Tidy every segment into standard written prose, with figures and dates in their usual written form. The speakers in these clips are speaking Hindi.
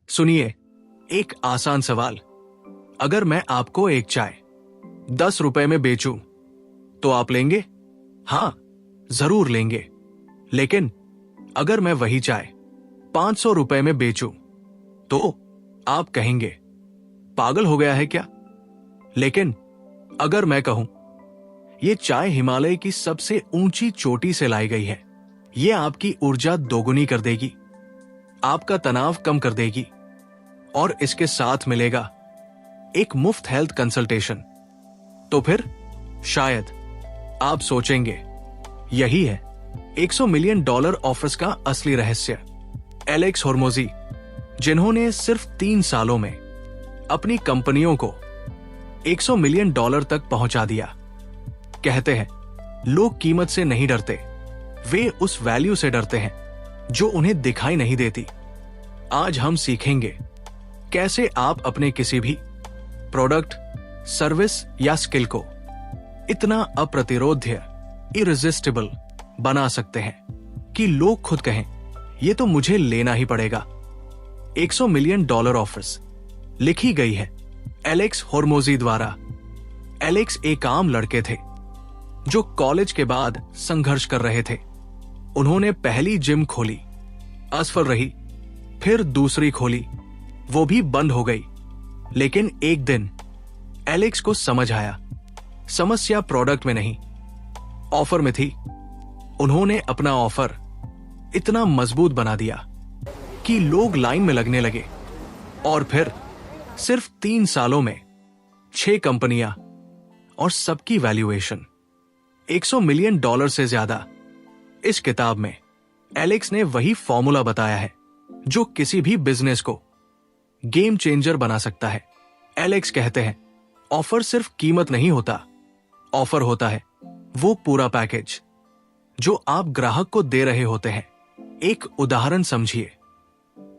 सुनिए, एक आसान सवाल। अगर मैं आपको एक चाय 10 रुपए में बेचूं, तो आप लेंगे? हाँ, जरूर लेंगे। लेकिन अगर मैं वही चाय 500 रुपए में बेचूं, तो आप कहेंगे पागल हो गया है क्या? लेकिन अगर मैं कहूं ये चाय हिमालय की सबसे ऊंची चोटी से लाई गई है, ये आपकी ऊर्जा दोगुनी कर देगी, आपका तनाव कम कर देगी, और इसके साथ मिलेगा एक मुफ्त हेल्थ कंसल्टेशन, तो फिर शायद आप सोचेंगे यही है $100 मिलियन ऑफर्स का असली रहस्य। एलेक्स होर्मोजी, जिन्होंने सिर्फ 3 सालों में अपनी कंपनियों को $100 मिलियन तक पहुंचा दिया, कहते हैं लोग कीमत से नहीं डरते, वे उस वैल्यू से डरते हैं जो उन्हें दिखाई नहीं देती। आज हम सीखेंगे कैसे आप अपने किसी भी प्रोडक्ट, सर्विस या स्किल को इतना अप्रतिरोध्य, इरेजिस्टिबल बना सकते हैं कि लोग खुद कहें ये तो मुझे लेना ही पड़ेगा। $100 मिलियन ऑफर्स लिखी गई है एलेक्स होर्मोजी द्वारा। एलेक्स एक आम लड़के थे जो कॉलेज के बाद संघर्ष कर रहे थे। उन्होंने पहली जिम खोली, असफल रही, फिर दूसरी खोली, वो भी बंद हो गई। लेकिन एक दिन एलेक्स को समझ आया, समस्या प्रोडक्ट में नहीं, ऑफर में थी। उन्होंने अपना ऑफर इतना मजबूत बना दिया कि लोग लाइन में लगने लगे, और फिर सिर्फ 3 सालों में 6 कंपनियां और सबकी वैल्यूएशन $100 मिलियन से ज्यादा। इस किताब में एलेक्स ने वही फॉर्मूला बताया है जो किसी भी बिजनेस को गेम चेंजर बना सकता है। एलेक्स कहते हैं ऑफर सिर्फ कीमत नहीं होता, ऑफर होता है वो पूरा पैकेज जो आप ग्राहक को दे रहे होते हैं। एक उदाहरण समझिए।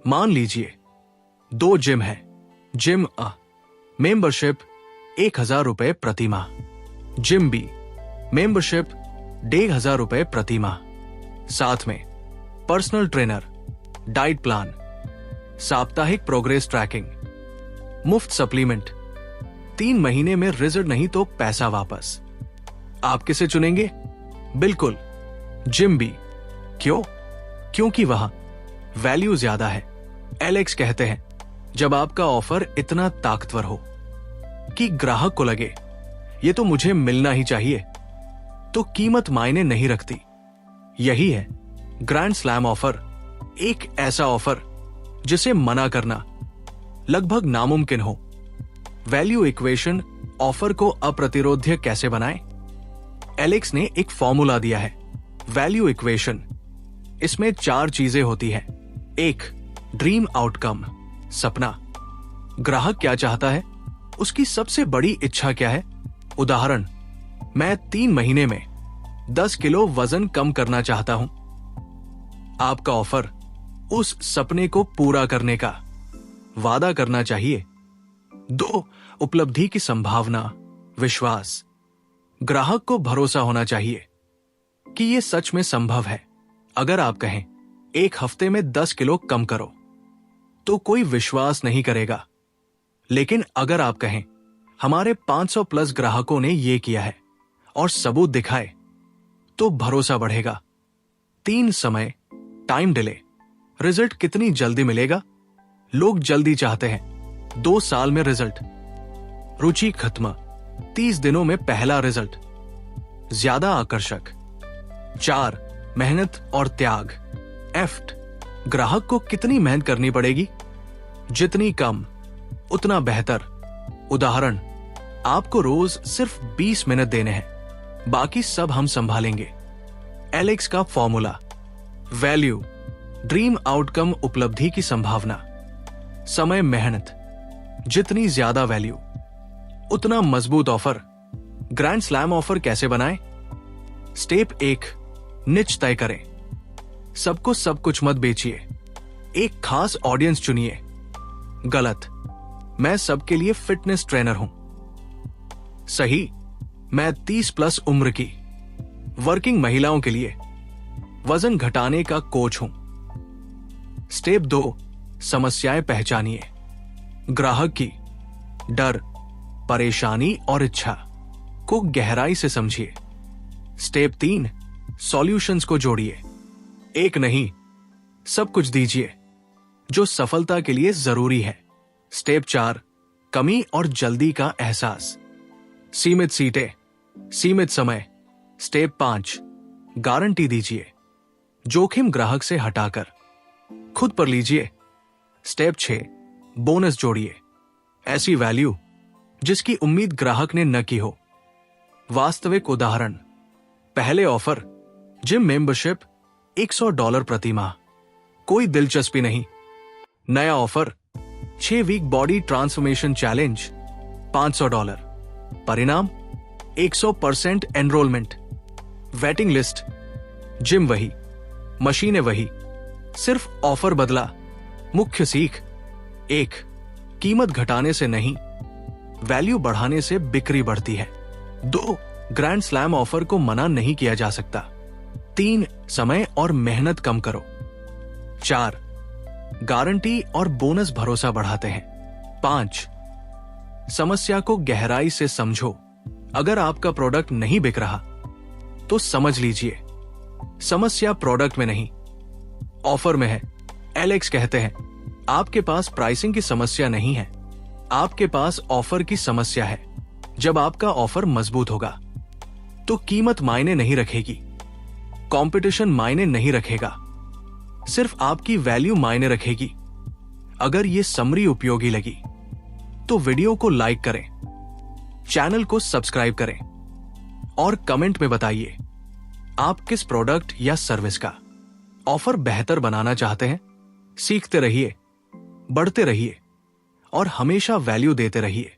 मान लीजिए 2 जिम है। जिम A, मेंबरशिप ₹1000 प्रति माह। जिम B, मेंबरशिप ₹1500 प्रति माह। साथ में पर्सनल ट्रेनर, डाइट प्लान, साप्ताहिक प्रोग्रेस ट्रैकिंग, मुफ्त सप्लीमेंट, 3 महीने में रिजल्ट नहीं तो पैसा वापस। आप किसे चुनेंगे? बिल्कुल जिम B। क्यों? क्योंकि वहां वैल्यू ज्यादा है। एलेक्स कहते हैं जब आपका ऑफर इतना ताकतवर हो कि ग्राहक को लगे ये तो मुझे मिलना ही चाहिए, तो कीमत मायने नहीं रखती। यही है ग्रैंड स्लैम ऑफर, एक ऐसा ऑफर जिसे मना करना लगभग नामुमकिन हो। वैल्यू इक्वेशन ऑफर को अप्रतिरोध्य कैसे बनाएं? एलेक्स ने एक फॉर्मूला दिया है, वैल्यू इक्वेशन। इसमें 4 चीजें होती हैं। 1, ड्रीम आउटकम, सपना। ग्राहक क्या चाहता है, उसकी सबसे बड़ी इच्छा क्या है। उदाहरण, मैं 3 महीने में 10 किलो वजन कम करना चाहता हूं। आपका ऑफर उस सपने को पूरा करने का वादा करना चाहिए। 2, उपलब्धि की संभावना, विश्वास। ग्राहक को भरोसा होना चाहिए कि यह सच में संभव है। अगर आप कहें 1 हफ्ते में 10 किलो कम करो, तो कोई विश्वास नहीं करेगा। लेकिन अगर आप कहें हमारे 500 प्लस ग्राहकों ने यह किया है और सबूत दिखाए, तो भरोसा बढ़ेगा। 3, समय, टाइम डिले। रिजल्ट कितनी जल्दी मिलेगा? लोग जल्दी चाहते हैं, 2 साल में रिजल्ट। रुचि खत्म, 30 दिनों में पहला रिजल्ट। ज्यादा आकर्षक। 4, मेहनत और त्याग। एफ्ट, ग्राहक को कितनी मेहनत करनी पड़ेगी? जितनी कम उतना बेहतर। उदाहरण, आपको रोज सिर्फ 20 मिनट देने हैं, बाकी सब हम संभालेंगे। एलेक्स का फॉर्मूला, वैल्यू, ड्रीम आउटकम, उपलब्धि की संभावना, समय, मेहनत। जितनी ज्यादा वैल्यू उतना मजबूत ऑफर। ग्रैंड स्लैम ऑफर कैसे बनाएं? स्टेप 1, निच तय करें। सबको सब कुछ मत बेचिए, एक खास ऑडियंस चुनिए। गलत, मैं सबके लिए फिटनेस ट्रेनर हूं। सही, मैं 30 प्लस उम्र की वर्किंग महिलाओं के लिए। वजन घटाने का कोच हूं। स्टेप 2, समस्याएं पहचानिए। ग्राहक की डर, परेशानी और इच्छा को गहराई से समझिए। स्टेप 3, सॉल्यूशंस को जोड़िए। एक नहीं, सब कुछ दीजिए जो सफलता के लिए जरूरी है। स्टेप 4, कमी और जल्दी का एहसास। सीमित सीटें, सीमित समय। स्टेप 5, गारंटी दीजिए। जोखिम ग्राहक से हटाकर खुद पर लीजिए। स्टेप 6, बोनस जोड़िए। ऐसी वैल्यू जिसकी उम्मीद ग्राहक ने न की हो। वास्तविक उदाहरण, पहले ऑफर जिम मेंबरशिप $100 प्रति माह, कोई दिलचस्पी नहीं। नया offer 6 week body transformation challenge $500, परिणाम 100% एनरोलमेंट। वेटिंग लिस्ट, जिम वही, मशीनें वही, सिर्फ ऑफर बदला। मुख्य सीख, 1, कीमत घटाने से नहीं, वैल्यू बढ़ाने से बिक्री बढ़ती है। 2, ग्रैंड स्लैम ऑफर को मना नहीं किया जा सकता। 3, समय और मेहनत कम करो। 4, गारंटी और बोनस भरोसा बढ़ाते हैं। 5, समस्या को गहराई से समझो। अगर आपका प्रोडक्ट नहीं बिक रहा तो समझ लीजिए समस्या प्रोडक्ट में नहीं, ऑफर में है। एलेक्स कहते हैं, आपके पास प्राइसिंग की समस्या नहीं है, आपके पास ऑफर की समस्या है। जब आपका ऑफर मजबूत होगा तो कीमत मायने नहीं रखेगी, कंपटीशन मायने नहीं रखेगा, सिर्फ आपकी वैल्यू मायने रखेगी। अगर ये समरी उपयोगी लगी तो वीडियो को लाइक करें, चैनल को सब्सक्राइब करें और कमेंट में बताइए आप किस प्रोडक्ट या सर्विस का ऑफर बेहतर बनाना चाहते हैं। सीखते रहिए, बढ़ते रहिए और हमेशा वैल्यू देते रहिए।